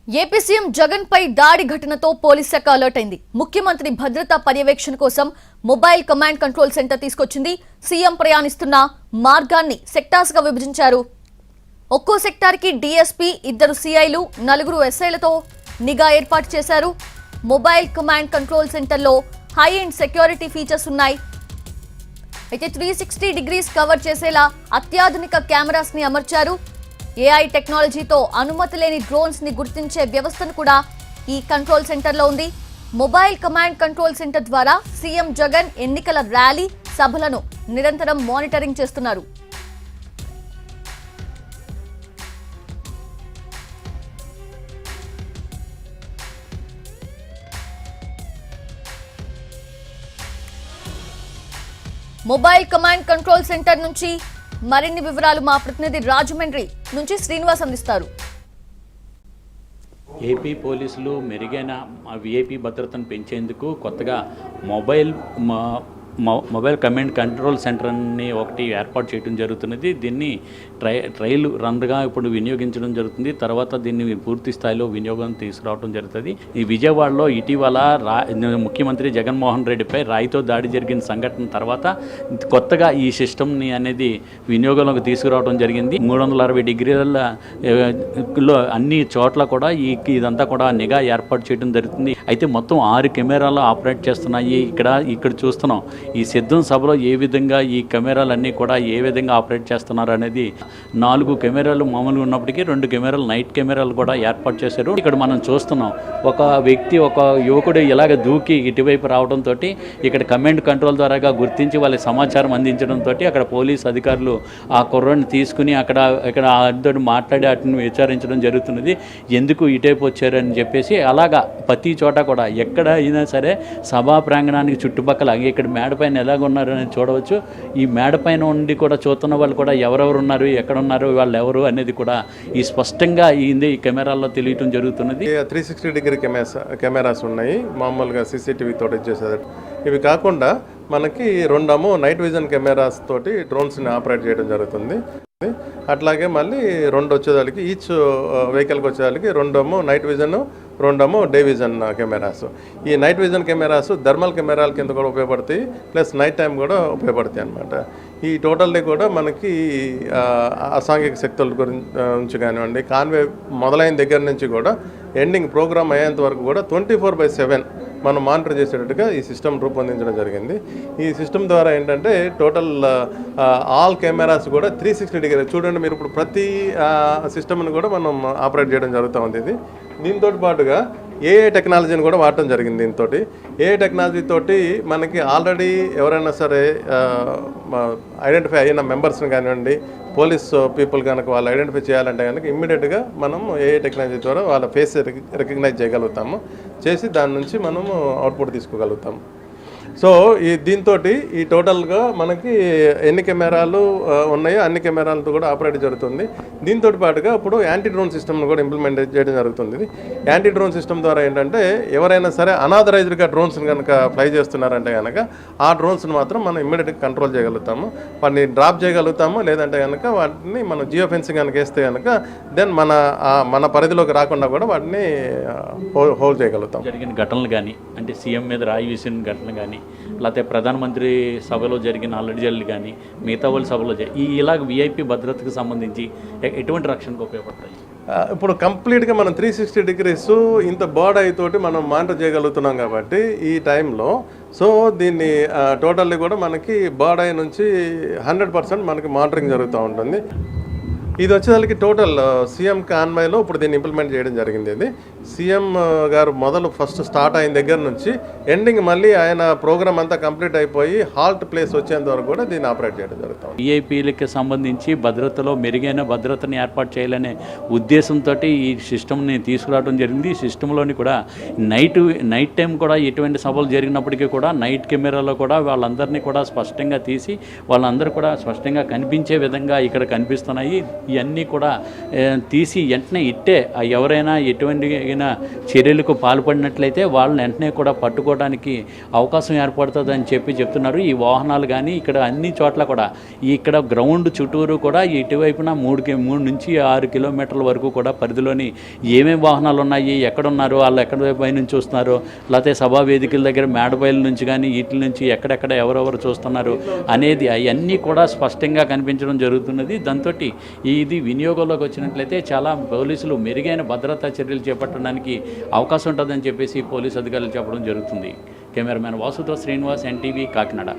AP CM Jagan పై దాడి ఘటనతో police శాఖ అలర్ట్ అయింది. ముఖ్యమంత్రి భద్రతా పర్యవేక్షణ కోసం మొబైల్ కమాండ్ కంట్రోల్ సెంటర్ తీసుకొచ్చింది. సీఎం ప్రయాణిస్తున్న మార్గాన్ని సెక్టార్స్ గా విభజించారు. ఒక్కో సెక్టార్ కి డీఎస్పీ, 2 సీఐలు, 4 ఎస్ఐలతో నిఘా ఏర్పాటు చేశారు. మొబైల్ కమాండ్ కంట్రోల్ సెంటర్ లో హై అండ్ సెక్యూరిటీ ఫీచర్స్ ఉన్నాయి. అయితే 360 డిగ్రీస్ కవర్ చేసేలా అత్యాధునిక కెమెరాస్ ని అమర్చారు. ఏఐ టెక్నాలజీతో అనుమతి లేని డ్రోన్స్ ని గుర్తించే వ్యవస్థను కూడా ఈ కంట్రోల్ సెంటర్ లో ఉంది. మొబైల్ కమాండ్ కంట్రోల్ సెంటర్ ద్వారా సీఎం జగన్ ఎన్నికల ర్యాలీ, సభలను నిరంతరం మానిటరింగ్ చేస్తున్నారు. మొబైల్ కమాండ్ కంట్రోల్ సెంటర్ నుంచి మరిన్ని వివరాలు మా ప్రతినిధి రాజమండ్రి నుంచి శ్రీనివాస్ అందిస్తారు. ఏపీ పోలీసులు మెరుగైన విఐపీ భద్రతను పెంచేందుకు కొత్తగా మొబైల్ కమాండ్ కంట్రోల్ సెంటర్ని ఒకటి ఏర్పాటు చేయడం జరుగుతున్నది. దీన్ని ట్రయల్ రన్గా ఇప్పుడు వినియోగించడం జరుగుతుంది. తర్వాత దీన్ని పూర్తి స్థాయిలో వినియోగం తీసుకురావడం జరుగుతుంది. ఈ విజయవాడలో ఇటీవల ముఖ్యమంత్రి జగన్మోహన్ రెడ్డిపై రాయితో దాడి జరిగిన సంఘటన తర్వాత కొత్తగా ఈ సిస్టమ్ని అనేది వినియోగంలోకి తీసుకురావడం జరిగింది. 360 డిగ్రీలలో అన్ని చోట్ల కూడా ఇదంతా కూడా నిఘా ఏర్పాటు చేయడం జరుగుతుంది. అయితే మొత్తం 6 కెమెరాలు ఆపరేట్ చేస్తున్నాయి. ఇక్కడ చూస్తున్నాం ఈ సిద్ధం సభలో ఏ విధంగా ఈ కెమెరాలన్నీ కూడా ఏ విధంగా ఆపరేట్ చేస్తున్నారు అనేది. 4 కెమెరాలు మామూలుగా ఉన్నప్పటికీ 2 కెమెరాలు నైట్ కెమెరాలు కూడా ఏర్పాటు చేశారు. ఇక్కడ మనం చూస్తున్నాం ఒక వ్యక్తి, ఒక యువకుడు ఇలాగ దూకి ఇటువైపు రావడంతో ఇక్కడ కమాండ్ కంట్రోల్ ద్వారాగా గుర్తించి వాళ్ళకి సమాచారం అందించడంతో అక్కడ పోలీస్ అధికారులు ఆ కుర్రాన్ని తీసుకుని ఇక్కడ అతడు మాట్లాడి వాటిని విచారించడం జరుగుతున్నది. ఎందుకు ఇటువైపు వచ్చారని చెప్పేసి అలాగా ప్రతి చోట కూడా ఎక్కడ అయినా సరే సభా ప్రాంగణానికి చుట్టుపక్కల ఇక్కడ మేడపైన ఎలాగ ఉన్నారు అనేది చూడవచ్చు. ఈ మేడపైన ఉండి కూడా చూస్తున్న వాళ్ళు కూడా ఎవరెవరు ఉన్నారు, ఎక్కడ ఉన్నారు, వాళ్ళు ఎవరు అనేది కూడా ఈ స్పష్టంగా ఈ కెమెరాల్లో తెలియటం జరుగుతున్నది. 360 డిగ్రీ కెమెరాస్ ఉన్నాయి, మామూలుగా సీసీటీవీ తోటి చేసేది. ఇవి కాకుండా మనకి 2 నైట్ విజన్ కెమెరాస్ తోటి డ్రోన్స్ని ఆపరేట్ చేయడం జరుగుతుంది. అట్లాగే మళ్ళీ 2 వచ్చేదానికి ఈచ్ వెహికల్కి వచ్చేదానికి 2 night vision, 2 day vision cameras. ఈ నైట్ విజన్ కెమెరాస్ థర్మల్ కెమెరాల కింద కూడా ఉపయోగపడతాయి, ప్లస్ నైట్ టైం కూడా ఉపయోగపడతాయి అన్నమాట. ఈ టోటల్లీ కూడా మనకి అసాంఘిక శక్తుల గురించి కానివ్వండి, కాన్వే మొదలైన దగ్గర నుంచి కూడా ఎండింగ్ ప్రోగ్రామ్ అయ్యేంత వరకు కూడా 24/7 మనం మానిటర్ చేసేటట్టుగా ఈ సిస్టమ్ రూపొందించడం జరిగింది. ఈ సిస్టమ్ ద్వారా ఏంటంటే టోటల్ ఆల్ కెమెరాస్ కూడా 360 డిగ్రీ చూడండి. మీరు ఇప్పుడు ప్రతి సిస్టమ్ని కూడా మనం ఆపరేట్ చేయడం జరుగుతూ ఉంది. దీంతో పాటుగా ఏఐ టెక్నాలజీని కూడా వాడటం జరిగింది. దీంతో ఏఐ టెక్నాలజీ తోటి మనకి ఆల్రెడీ ఎవరైనా సరే ఐడెంటిఫై అయిన మెంబర్స్ని కానివ్వండి, పోలీస్ పీపుల్ కనుక వాళ్ళు ఐడెంటిఫై చేయాలంటే కనుక ఇమ్మీడియట్గా మనం ఏఐ టెక్నాలజీ ద్వారా వాళ్ళ ఫేస్ రికగ్నైజ్ చేయగలుగుతాము, చేసి దాని నుంచి మనము అవుట్పుట్ తీసుకోగలుగుతాము. సో దీంతో ఈ టోటల్గా మనకి ఎన్ని కెమెరాలు ఉన్నాయో అన్ని కెమెరాలతో కూడా ఆపరేట్ జరుగుతుంది. దీంతో పాటుగా ఇప్పుడు యాంటీ డ్రోన్ సిస్టమ్ను కూడా ఇంప్లిమెంట్ చేయడం జరుగుతుంది. యాంటీ డ్రోన్ సిస్టమ్ ద్వారా ఏంటంటే ఎవరైనా సరే అనాథరైజ్డ్గా డ్రోన్స్ని కనుక ఫ్లై చేస్తున్నారంటే కనుక ఆ డ్రోన్స్ని మాత్రం మనం ఇమ్మీడియట్గా కంట్రోల్ చేయగలుగుతాము, వాటిని డ్రాప్ చేయగలుగుతాము. లేదంటే కనుక వాటిని మనం జియో ఫెన్సింగ్ కనుక వేస్తే కనుక దెన్ మన పరిధిలోకి రాకుండా కూడా వాటిని హోల్డ్ చేయగలుగుతాం. జరిగిన ఘటనలు కానీ, అంటే సీఎం మీద రాయి వేసిన ఘటనలు కానీ, లేకపోతే ప్రధానమంత్రి సభలో జరిగిన అల్లడిజల్లు కానీ, మిగతా వాళ్ళ సభలో ఇలాగ విఐపీ భద్రతకు సంబంధించి ఎటువంటి రక్షణకు ఉపయోగపడతాయి? ఇప్పుడు కంప్లీట్గా మనం 360 డిగ్రీస్ ఇంత బర్డ్ ఐ తోటి మనం మానిటర్ చేయగలుగుతున్నాం కాబట్టి ఈ టైంలో సో దీన్ని టోటల్లీ కూడా మనకి బర్డ్ ఐ నుంచి 100% మనకి మానిటరింగ్ జరుగుతూ ఉంటుంది. ఇది వచ్చేసరికి టోటల్ సీఎం కాన్వాయ్లో ఇప్పుడు దీన్ని ఇంప్లిమెంట్ చేయడం జరిగింది. ఇది సీఎం గారు ఫస్ట్ స్టార్ట్ అయిన దగ్గర నుంచి ఎండింగ్ మళ్ళీ ఆయన ప్రోగ్రామ్ అంతా కంప్లీట్ అయిపోయి హాల్ట్ ప్లేస్ వచ్చేంత వరకు కూడా దీన్ని ఆపరేట్ చేయడం జరుగుతుంది. విఐపీలకి సంబంధించి భద్రతలో మెరుగైన భద్రతని ఏర్పాటు చేయాలనే ఉద్దేశంతో ఈ సిస్టమ్ని తీసుకురావడం జరిగింది. ఈ సిస్టంలోని కూడా నైట్ టైం కూడా ఎటువంటి సభలు జరిగినప్పటికీ కూడా నైట్ కెమెరాలో కూడా వాళ్ళందరినీ కూడా స్పష్టంగా తీసి వాళ్ళందరూ కూడా స్పష్టంగా కనిపించే విధంగా ఇక్కడ కనిపిస్తున్నాయి. ఇవన్నీ కూడా తీసి వెంటనే ఇట్టే ఎవరైనా ఎటువంటి చర్యలకు పాల్పడినట్లయితే వాళ్ళని వెంటనే కూడా పట్టుకోవడానికి అవకాశం ఏర్పడుతుందని చెప్తున్నారు. ఈ వాహనాలు కానీ ఇక్కడ అన్ని చోట్ల కూడా ఇక్కడ గ్రౌండ్ చుట్టూరు కూడా ఇటువైపున 3 నుంచి 6 కిలోమీటర్ల వరకు కూడా పరిధిలోని ఏమేమి వాహనాలు ఉన్నాయి, ఎక్కడున్నారు, వాళ్ళు ఎక్కడ పై నుంచి చూస్తున్నారు, లేకపోతే సభా వేదికల దగ్గర మేడపైల నుంచి కానీ వీటి నుంచి ఎక్కడెక్కడ ఎవరెవరు చూస్తున్నారు అనేది అవన్నీ కూడా స్పష్టంగా కనిపించడం జరుగుతున్నది. దాంతో ఇది వినియోగంలోకి వచ్చినట్లయితే చాలా పోలీసులు మెరుగైన భద్రతా చర్యలు చేపట్టడానికి అవకాశం ఉంటుందని చెప్పేసి పోలీసు అధికారులు చెప్పడం జరుగుతుంది. కెమెరామెన్ వాసుతో శ్రీనివాస్, ఎన్టీవీ, కాకినాడ.